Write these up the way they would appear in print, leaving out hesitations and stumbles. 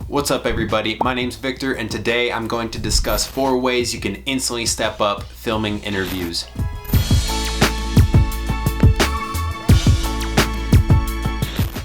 What's up everybody, my name's Victor and today I'm going to discuss 4 ways you can instantly step up filming interviews.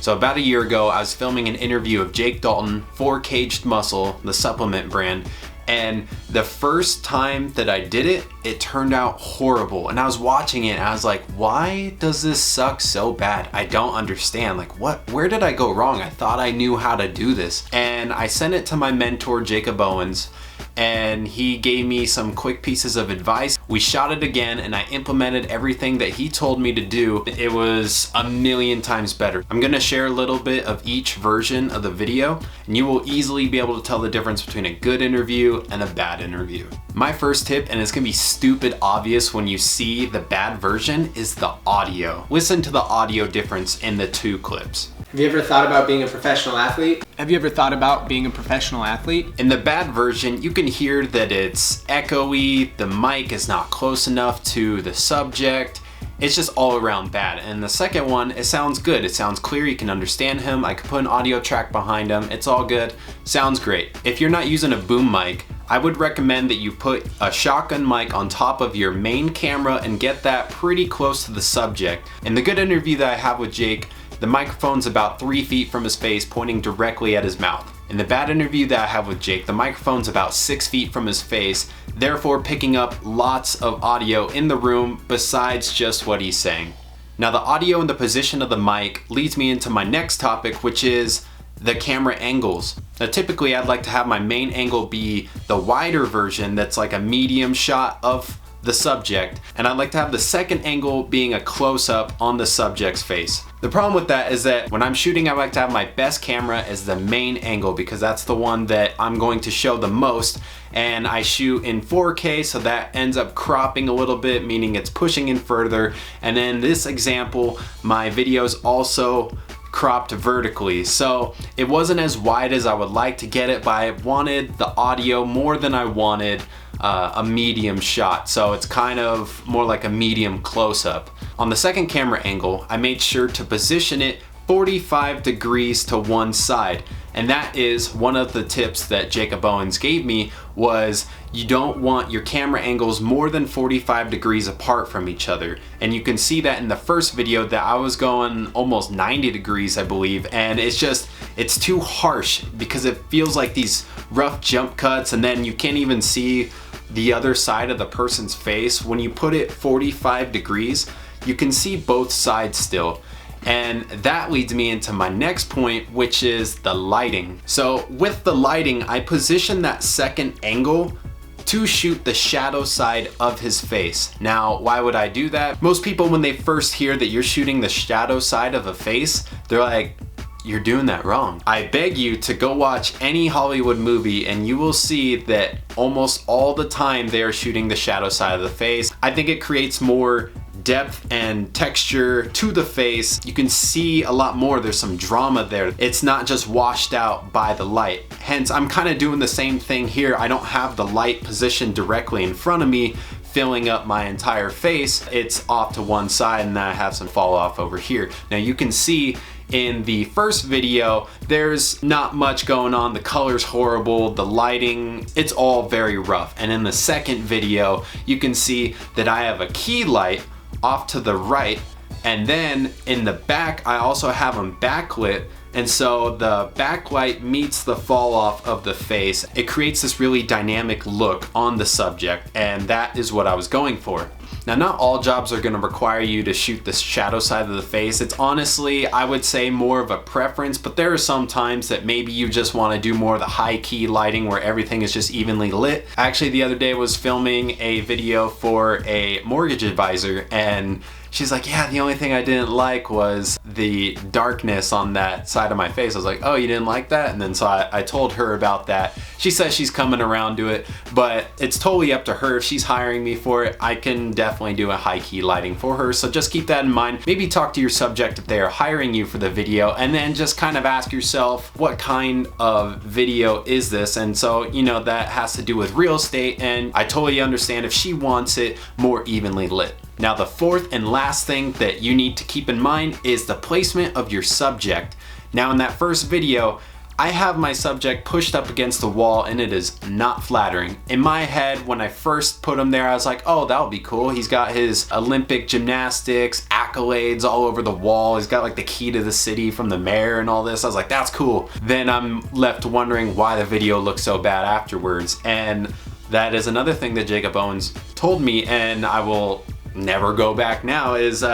So about a year ago I was filming an interview of Jake Dalton for Caged Muscle, the supplement brand, and the first time that I did it, it turned out horrible. And I was watching it and I was like, why does this suck so bad? I don't understand. Like, where did I go wrong? I thought I knew how to do this. And I sent it to my mentor, Jacob Owens, and he gave me some quick pieces of advice. We shot it again and I implemented everything that he told me to do. It was a million times better. I'm gonna share a little bit of each version of the video and you will easily be able to tell the difference between a good interview and a bad interview. My first tip, and it's gonna be stupid obvious when you see the bad version, is the audio. Listen to the audio difference in the 2 clips. Have you ever thought about being a professional athlete? Have you ever thought about being a professional athlete? In the bad version, you can hear that it's echoey, the mic is not close enough to the subject. It's just all around bad. And the second one, it sounds good. It sounds clear, you can understand him. I could put an audio track behind him. It's all good, sounds great. If you're not using a boom mic, I would recommend that you put a shotgun mic on top of your main camera and get that pretty close to the subject. In the good interview that I have with Jake, the microphone's about 3 feet from his face, pointing directly at his mouth. In the bad interview that I have with Jake, the microphone's about 6 feet from his face, therefore picking up lots of audio in the room besides just what he's saying. Now the audio and the position of the mic leads me into my next topic, which is the camera angles. Now typically I'd like to have my main angle be the wider version that's like a medium shot of the subject, and I'd like to have the second angle being a close-up on the subject's face. The problem with that is that when I'm shooting, I like to have my best camera as the main angle because that's the one that I'm going to show the most, and I shoot in 4K, so that ends up cropping a little bit, meaning it's pushing in further. And in this example, my video's also cropped vertically, so it wasn't as wide as I would like to get it, but I wanted the audio more than I wanted a medium shot, so it's kind of more like a medium close-up. On the second camera angle, I made sure to position it 45 degrees to one side, and that is one of the tips that Jacob Owens gave me, was you don't want your camera angles more than 45 degrees apart from each other. And you can see that in the first video that I was going almost 90 degrees, I believe, and it's too harsh because it feels like these rough jump cuts and then you can't even see the other side of the person's face. When you put it 45 degrees, you can see both sides still. And that leads me into my next point, which is the lighting. So with the lighting, I position that second angle to shoot the shadow side of his face. Now, why would I do that? Most people, when they first hear that you're shooting the shadow side of a face, they're like, you're doing that wrong. I beg you to go watch any Hollywood movie and you will see that almost all the time they are shooting the shadow side of the face. I think it creates more depth and texture to the face. You can see a lot more, there's some drama there. It's not just washed out by the light. Hence, I'm kind of doing the same thing here. I don't have the light positioned directly in front of me, filling up my entire face. It's off to one side and then I have some fall off over here. Now you can see in the first video, there's not much going on. The color's horrible, the lighting, it's all very rough. And in the second video, you can see that I have a key light off to the right, and then in the back I also have them backlit, and so the backlight meets the fall off of the face. It creates this really dynamic look on the subject, and that is what I was going for. Now, not all jobs are gonna require you to shoot the shadow side of the face. It's honestly, I would say, more of a preference, but there are some times that maybe you just wanna do more of the high key lighting where everything is just evenly lit. Actually, the other day I was filming a video for a mortgage advisor and she's like, yeah, the only thing I didn't like was the darkness on that side of my face. I was like, oh, you didn't like that? And then so I told her about that. She says she's coming around to it, but it's totally up to her. If she's hiring me for it, I can definitely do a high key lighting for her. So just keep that in mind. Maybe talk to your subject if they are hiring you for the video, and then just kind of ask yourself, what kind of video is this? And so, you know, that has to do with real estate, and I totally understand if she wants it more evenly lit. Now, the fourth and last thing that you need to keep in mind is the placement of your subject. Now, in that first video, I have my subject pushed up against the wall and it is not flattering. In my head, when I first put him there, I was like, oh, that'll be cool. He's got his Olympic gymnastics, accolades all over the wall. He's got like the key to the city from the mayor and all this. I was like, that's cool. Then I'm left wondering why the video looks so bad afterwards. And that is another thing that Jacob Owens told me, and I will never go back now, is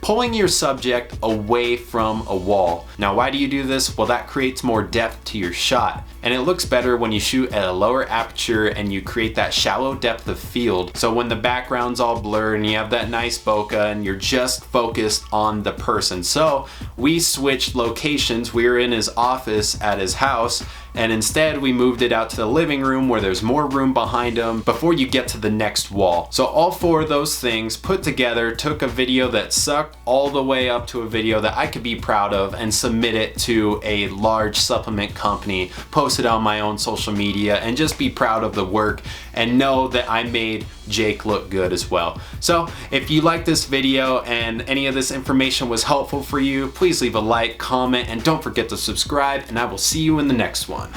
pulling your subject away from a wall. Now, why do you do this? Well, that creates more depth to your shot. And it looks better when you shoot at a lower aperture and you create that shallow depth of field. So when the background's all blurred and you have that nice bokeh and you're just focused on the person. So we switched locations. We were in his office at his house, and instead we moved it out to the living room where there's more room behind him before you get to the next wall. So all four of those things put together took a video that sucked all the way up to a video that I could be proud of and submit it to a large supplement company, post it on my own social media, and just be proud of the work and know that I made Jake look good as well. So if you like this video and any of this information was helpful for you, please leave a like, comment, and don't forget to subscribe, and I will see you in the next one.